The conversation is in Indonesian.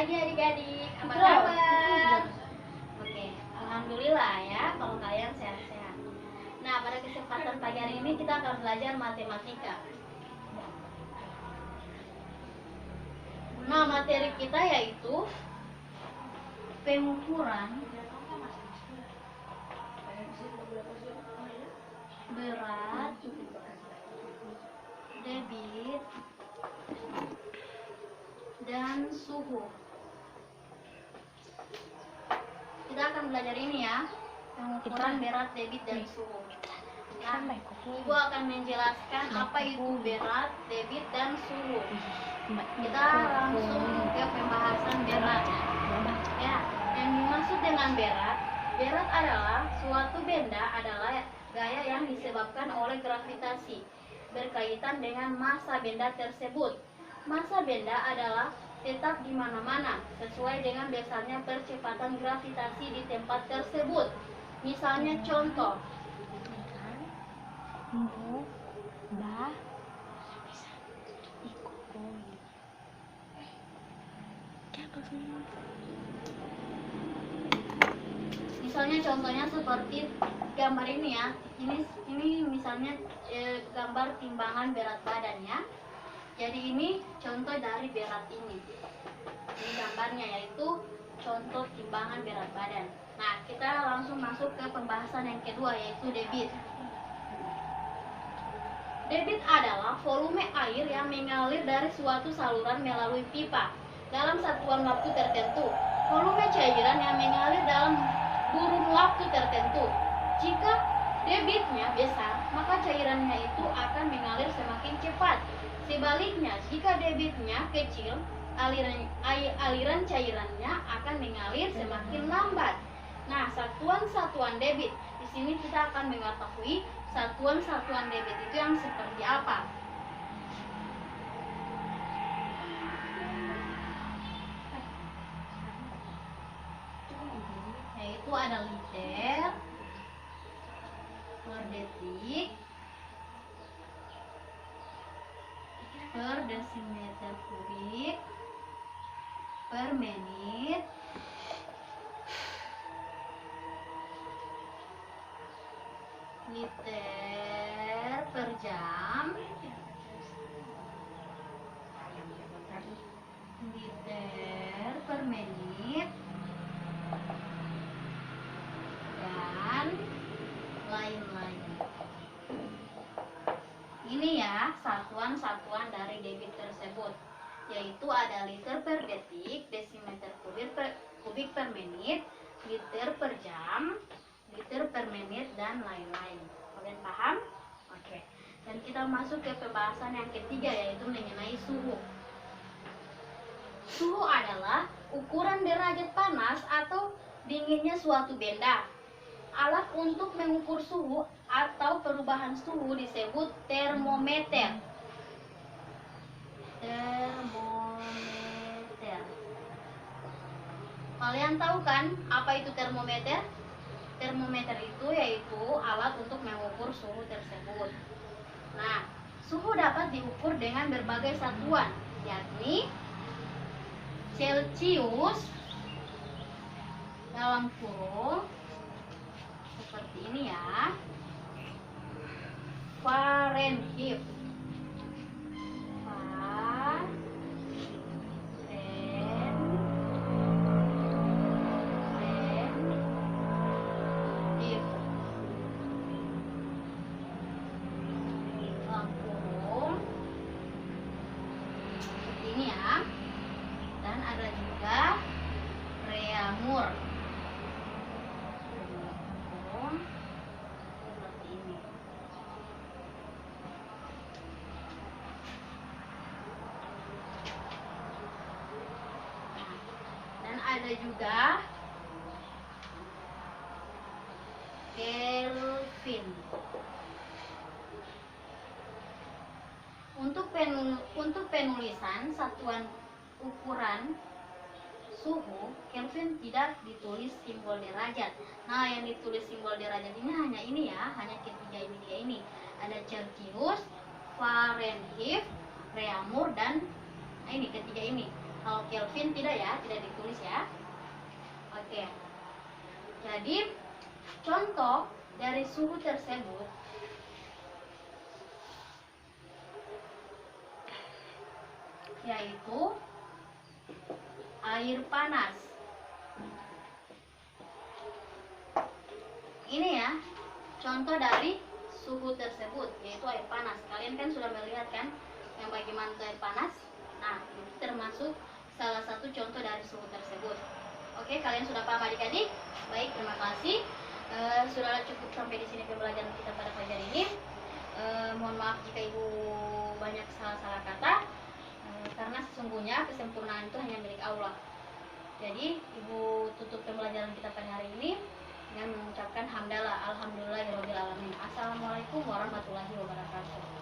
pagi adik-adik, apa kabar? Oke, alhamdulillah ya kalau kalian sehat-sehat. Nah, pada kesempatan pagi hari ini kita akan belajar matematika. Nah, materi kita yaitu pengukuran berat, debit, dan suhu. Kita akan belajar ini ya, pengukuran berat, debit, dan suhu. Nah, Ibu akan menjelaskan apa itu berat, debit, dan suhu. Kita langsung ke pembahasan berat. Ya, yang dimaksud dengan berat adalah suatu benda adalah gaya yang disebabkan oleh gravitasi berkaitan dengan massa benda tersebut. Massa benda adalah tetap di mana-mana sesuai dengan besarnya percepatan gravitasi di tempat tersebut. Misalnya contoh. Misalnya contohnya seperti gambar ini ya. Ini misalnya gambar timbangan berat badannya. Jadi ini contoh dari berat ini. Ini gambarnya yaitu contoh timbangan berat badan. Nah, kita langsung masuk ke pembahasan yang kedua yaitu debit. Debit adalah volume air yang mengalir dari suatu saluran melalui pipa dalam satuan waktu tertentu. Volume cairan yang mengalir dalam kurun waktu tertentu. Jika debitnya besar, maka cairannya itu akan mengalir semakin cepat. Sebaliknya, jika debitnya kecil, aliran cairannya akan mengalir semakin lambat. Nah, satuan-satuan debit. Di sini kita akan mengetahui satuan-satuan debit itu yang seperti apa. Yaitu ada liter per detik per desimeter kubik per menit liter per jam liter per menit dan lain-lain. Ini ya satuan-satuan dari debit tersebut, yaitu ada liter per detik, desimeter kubik per menit, liter per jam, liter per menit, dan lain-lain. Kalian paham? Oke. Dan kita masuk ke pembahasan yang ketiga yaitu mengenai suhu. Suhu adalah ukuran derajat panas atau dinginnya suatu benda. Alat untuk mengukur suhu atau perubahan suhu disebut termometer. Termometer. Kalian tahu kan apa itu termometer? Termometer itu yaitu alat untuk mengukur suhu tersebut. Nah, suhu dapat diukur dengan berbagai satuan, yakni Celcius dalam kurung seperti ini ya, Fahrenheit, dalam kurung seperti ini ya, dan ada juga Reaumur. Seperti ini. Dan ada juga Kelvin. Untuk penulisan satuan ukuran suhu, Kelvin tidak ditulis simbol derajat. Nah, yang ditulis simbol derajat ini hanya ini ya, hanya ketiga ini dia ini. Ada Celcius, Fahrenheit, Reaumur, dan ini ketiga ini. Kalau Kelvin tidak ya, tidak ditulis ya. Oke. Jadi contoh dari suhu tersebut yaitu air panas. Ini ya, contoh dari suhu tersebut yaitu air panas. Kalian kan sudah melihat kan yang bagaimana itu air panas. Nah, itu termasuk salah satu contoh dari suhu tersebut. Oke, kalian sudah paham adik-adik? Baik, terima kasih. Sudah cukup sampai di sini pembelajaran kita pada pagi hari ini. Mohon maaf jika ibu banyak salah-salah kata, karena sesungguhnya kesempurnaan itu hanya milik Allah. Jadi ibu tutup pembelajaran kita pada hari ini dengan mengucapkan hamdalah, alhamdulillahirobbilalamin. Assalamualaikum warahmatullahi wabarakatuh.